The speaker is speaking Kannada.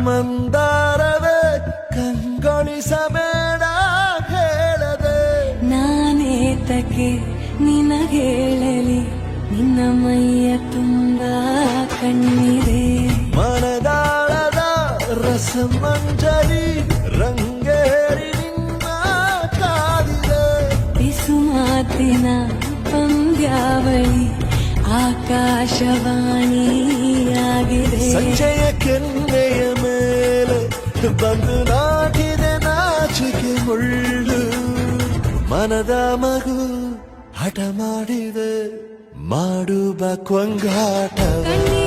ಮಂದಾರವೇ ಕಂಗೊಳಿಸಬೇಡ ಹೇಳದೆ ನಾನೇತಕ್ಕೆ ನಿನಗೇಳಲಿ ನಿನ್ನ ಮೈಯ ತುಂಬ ಕಣ್ಣಿದೆ ಮನದಾಳದ ರಸಮಂಜರಿ ರಂಗೇರಿ ನಿನ್ನ ಕಾದಿದೆ ಬಿಸು ಮಾತಿನ ಪಂದ್ಯಾವಳಿ ಆಕಾಶವಾಣಿಯಾಗಿದೆ ಸಂಜೆಯ ಕೆನ್ನೆಯ ಮೇಲೆ ಬಂದು ನಾಟಿದೆ ನಾಚಿಕೆ ಮುಳ್ಳು ಮನದ ಮಗು ಹಠ ಮಾಡಿದೆ ಮಾಡುವ ಕೊಂಗಾಟ ಕಣ್ಣೀರ